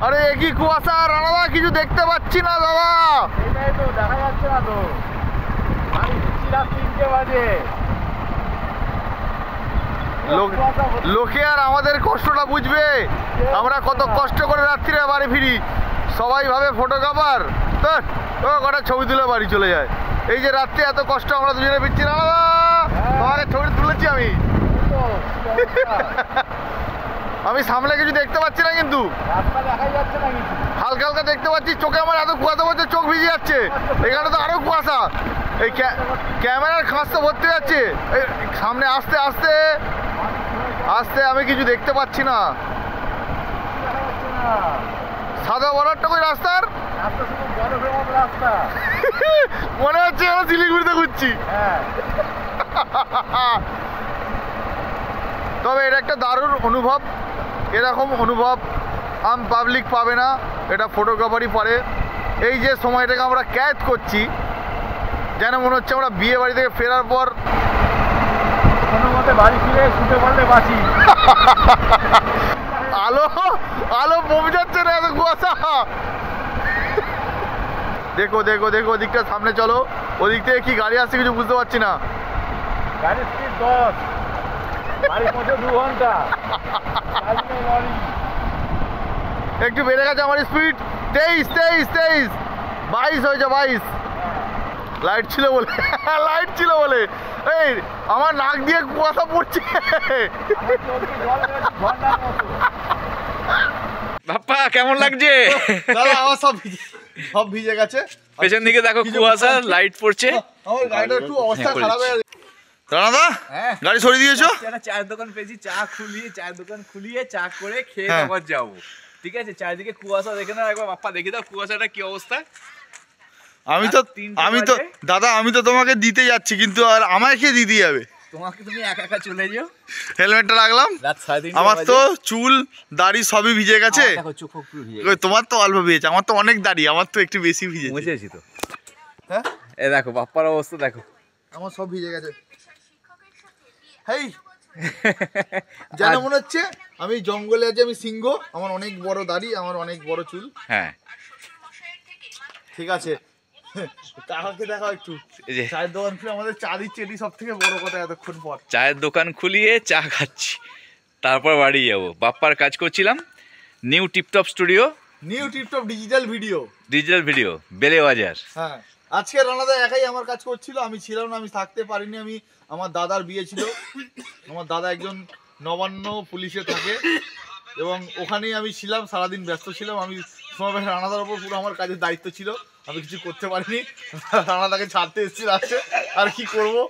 আরে কি কুয়াশা রানাদা, কিছু দেখতে পাচ্ছি না দাদা। এটাই তো দেখা যাচ্ছে না তো, আমি ফিরছি রাত 3টে বাজে। লোকে আর আমাদের কষ্টটা বুঝবে, আমরা কত কষ্ট করে রাত্রিরে বাড়ি ফিরি। সবাই ভাবে ফটোগ্রাফার, ও কটা ছবি তুলে বাড়ি চলে যায়। এই যে রাত্রে এত কষ্ট আমরা দুজনে ফিরছি না দাদা, তোমাকে ছবি তুলেছি আমি। আমি সামনে কিছু দেখতে পাচ্ছি না, কিন্তু হালকা হালকা দেখতে পাচ্ছি। চোখে আমার এত কুয়াশা পড়ছে, চোখ ভিজে যাচ্ছে। এখানে তো আরো কুয়াশা, এই ক্যামেরার খাঁজ তো ভর্তি যাচ্ছে। সামনে আস্তে আস্তে আস্তে আমি কিছু দেখতে পাচ্ছি না। সাদা বর্ডারটা কই রাস্তার? মনে হচ্ছে আমরা শিলিগুড়িতে ঘুরছি। তবে এটা একটা দারুণ অনুভব। এরকম অনুভব আম পাবলিক পাবে না, এটা ফটোগ্রাফারই পারে। এই যে সময়টাকে আমরা ক্যাদ করছি, যেন মনে হচ্ছে আমরা বিয়ে বাড়ি থেকে ফেরার পর কোনো মতে বাড়ি ফিরে শুতে পারলে বাঁচি। আলো আলো পৌঁছাচ্ছে না, এত কুয়াশা। দেখো দেখো দেখো, ওদিকটা সামনে চলো। ওদিক থেকে কি গাড়ি আসছে কিছু বুঝতে পারছি না। গাড়ির স্পিড 10, বাড়ি পৌঁছে 2 ঘন্টা। একটু বেড়ে গেছে আমার স্পিড, 23 23 23 22 হয়েছে, 22। লাইট ছিল বলে, লাইট ছিল বলে। এই আমার নাক দিয়ে কুয়াশা পড়ছে। বাপ্পা কেমন লাগছে? দাদা আমার সব ভিজে গেছে। পেছন দিকে দেখো কুয়াশা, লাইট পড়ছে। আমার গাড়িটা একটু অবস্থা খারাপ হয়ে গেছে। রানাদা গাড়ি সরিয়ে দিয়েছো? একটা চায়ের দোকান পেয়েছি, চায়ের দোকান খুলিয়ে চা করে খেয়ে আবার যাবো। ঠিক আছে, চারিদিকে কুয়াশা দেখে না একবার। বাপ্পা দেখে দাও কুয়াশাটা কি অবস্থা। আমি তো দাদা, আমি তো তোমাকে দিতে যাচ্ছি, কিন্তু আর আমায় খেয়ে দিতে যাবে। তোমাকে তুমি একা একা চলে যাও। হেলমেটটা রাখলাম, আমার তো চুল দাড়ি সবই ভিজে গেছে। তোমার তো অল্প ভিজেছে, আমার তো অনেক দাড়ি, আমার তো একটু বেশি ভিজেছে। বুঝেছি তো। হ্যাঁ এ দেখো বাপ্পার অবস্থা দেখো, আমার সব ভিজে গেছে। হেই যেন মনে হচ্ছে আমি জঙ্গলে আছি, আমি সিংহ। আমার অনেক বড় দাড়ি, আমার অনেক বড় চুল। হ্যাঁ ঠিক আছে, কাকাকে দেখাও একটু। চায়ের দোকান খুলে আমাদের চা দিচ্ছে, এটি সব থেকে বড় কথা এতক্ষণ পর। চায়ের দোকান খুলিয়ে চা খাচ্ছি, তারপর বাড়ি যাবো। বাপ্পার কাজ করছিলাম new tiptop studio, new tiptop digital video বেলে বাজার। হ্যাঁ, আজকে রানাদা একাই আমার কাজ করছিল, আমি ছিলাম না, আমি থাকতে পারিনি। আমার দাদার বিয়ে ছিল। আমার দাদা একজন নবান্ন পুলিশে থাকে, এবং ওখানেই আমি ছিলাম, সারাদিন ব্যস্ত ছিলাম। আমি সময় রানাদার ওপর পুরো আমার কাজের দায়িত্ব ছিল, আমি কিছু করতে পারিনি। রানাদাকে ছাড়তে এসেছি রাস্তায়, আর কি করবো।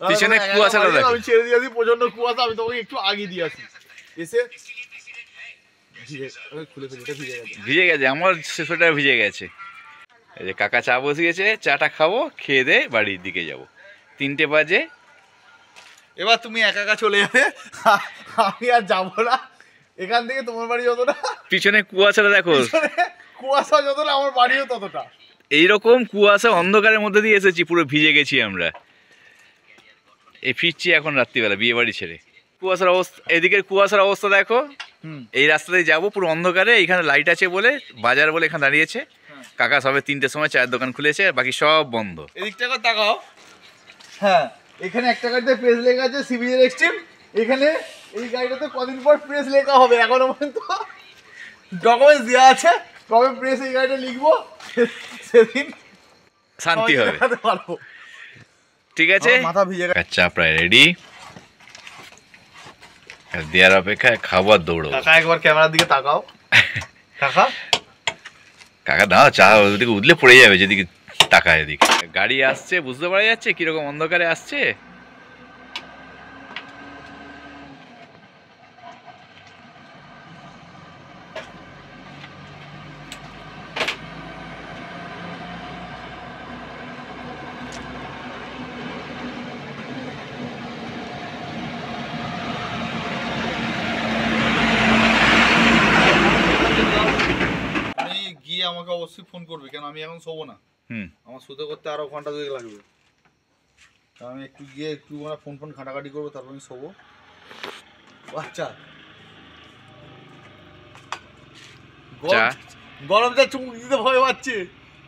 পিছনে কুয়াশাটা দেখো, আমি ছেড়ে দিয়ে আসি, প্রচন্ড কুয়াশা। আমি তোমাকে একটু আগে দিয়ে আসি। এসে ভিজে গেছে আমার, সোয়েটার ভিজে গেছে। এই যে কাকা চা বসিয়েছে, চাটা খাবো, খেয়ে দে বাড়ির দিকে যাব। 3টে বাজে। এবার তুমি একা একা চলে যাবে, আমি আর যাবো না। এখান থেকে তোমার বাড়ি যতটা, পিছনে কুয়াশাটা দেখো, কুয়াশা যতটা আমার বাড়িও ততটা। এইরকম কুয়াশা অন্ধকারের মধ্যে দিয়ে এসেছি, পুরো ভিজে গেছি আমরা। এই ফিরছি এখন রাত্রিবেলা বিয়ে বাড়ি ছেড়ে। কুয়াশার অবস্থা, এদিকের কুয়াশার অবস্থা দেখো। এই রাস্তাতে যাবো পুরো অন্ধকারে, এখানে লাইট আছে বলে, বাজার বলে এখানে দাঁড়িয়েছে। কাকা সবে 3টের সময় চায়ের দোকান খুলেছে, বাকি সব বন্ধ। এদিকটা তাকাও। হ্যাঁ, এখানে একটা গাড়িতে প্রেস লেখা আছে সিবিজের এক্সট্রিম। এখানে এই গাড়িটাতে কদিন পর প্রেস লেখা হবে, এখনো পর্যন্ত ডকুমেন্টস দেওয়া আছে। কবে প্রেস এই গাড়িটা লিখবো সেদিন শান্তি হবে। ঠিক আছে, মাথা ভিজে গেছে। চা প্রায় রেডি, দেওয়ার অপেক্ষায় খাবার দৌড়ো। কাকা একবার ক্যামেরার দিকে তাকাও। কাকা দাও, চা ওদিকে উদলে পড়ে যাবে যেদিকে তাকায়। এদিকে গাড়ি আসছে, বুঝতে পারা যাচ্ছে কিরকম অন্ধকারে আসছে। আমাকে অবশ্যই ফোন করবে, কেন আমি এখন শোবো না। আমার শুতে করতে আরো ঘন্টা 2 লাগবে। আমি একটু গিয়ে একটু ফোন ঘাটাঘাটি করবো, তারপর আমি শোবো। আচ্ছা, চা গরম চা চুমুক দিতে ভয় পাচ্ছে,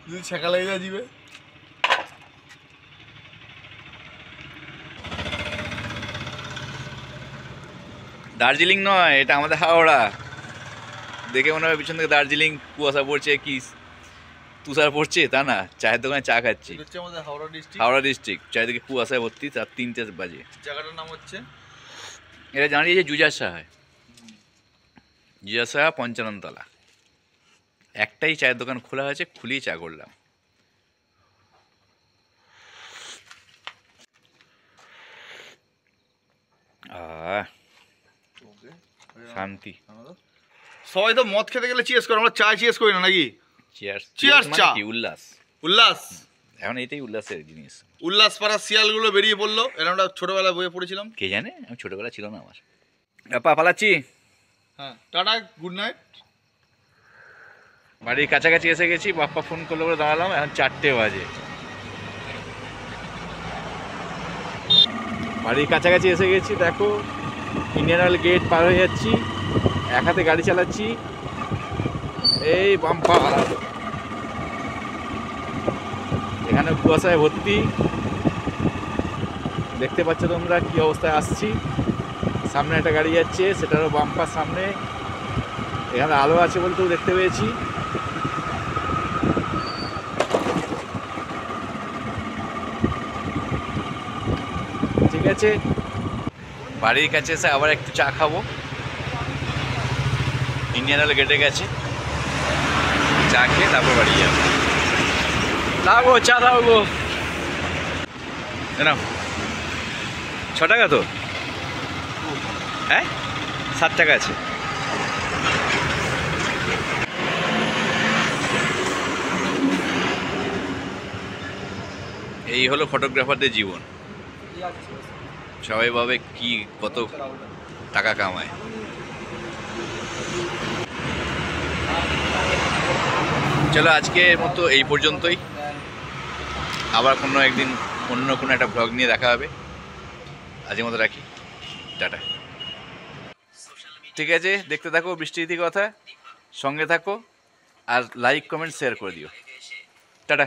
যদি ছেঁকা লেগে যায় জিভে। দার্জিলিং নয়, এটা আমাদের হাওড়া। দেখে মনে হয় পিছন থেকে দার্জিলিং কুয়াশা পড়ছে কি তুষার পড়ছে, তা না, চায়ের দোকানে চা খাচ্ছি। এটা হচ্ছে আমাদের হাওড়া ডিস্ট্রিক্ট। হাওড়া ডিস্ট্রিক্ট, চারিদিকে কুয়াশায় ভর্তি, তার 3টে বাজে। জায়গাটার নাম হচ্ছে এটা জানিয়েছে জুজার সাহা, জুজার সাহা 55 তলা। একটাই চায়ের দোকান খোলা হয়েছে, খুলেই চা করলাম। আহ, শান্তি। সবাই তো মদ খেতে গেলে চিয়ার্স করে, আমরা চা চিয়ার্স করি না নাকি? চিয়ার্স Cheers, মানে চা। কি উল্লাস, উল্লাস। এখন এটাই উল্লাসের জিনিস। উল্লাস পাড়ার শিয়ালগুলো বেরিয়ে পড়লো, এরা আমরা ছোটবেলায় বইয়ে পড়েছিলাম। কে জানে, আমি ছোটবেলা ছিল না আমার। আপা পালাচ্ছি। হ্যাঁ, টাটা, গুড নাইট। বাড়ির কাছাকাছি এসে গেছি, বাপ্পা ফোন করলো বলে দাঁড়ালাম, এখন 4টে বাজে। বাড়ির কাছাকাছি এসে গেছি, দেখো ইন্ডিয়ান অয়েল গেট পার হয়ে যাচ্ছি, এক হাতে গাড়ি চালাচ্ছি। এই বাম্পার, এখানে কুয়াশায় ভর্তি, দেখতে পাচ্ছ তোমরা কি অবস্থায় আসছি। সামনে একটা গাড়ি যাচ্ছে, সেটারও বাম্পার সামনে। এখানে আলো আছে বলতেও দেখতে পেয়েছি। ঠিক আছে, বাড়ির কাছে এসে আবার একটু চা খাবো। ইন্ডিয়ান অয়েল গেটে গেছে, চা খেয়ে তারপর বাড়ি যাবো। দাও চা দাও গো, না 6 টাকা তো, হ্যাঁ 7 টাকা আছে। এই হলো ফটোগ্রাফারদের জীবন। সবাই ভাবে কি কত টাকা কামায়। চলো আজকের মতো এই পর্যন্তই, আবার কোনো একদিন অন্য কোনো একটা ব্লগ নিয়ে দেখা হবে। আজকের মতো রাখি, টাটা। ঠিক আছে, দেখতে থাকো বৃষ্টির কথা, সঙ্গে থাকো, আর লাইক কমেন্ট শেয়ার করে দিও। টাটা।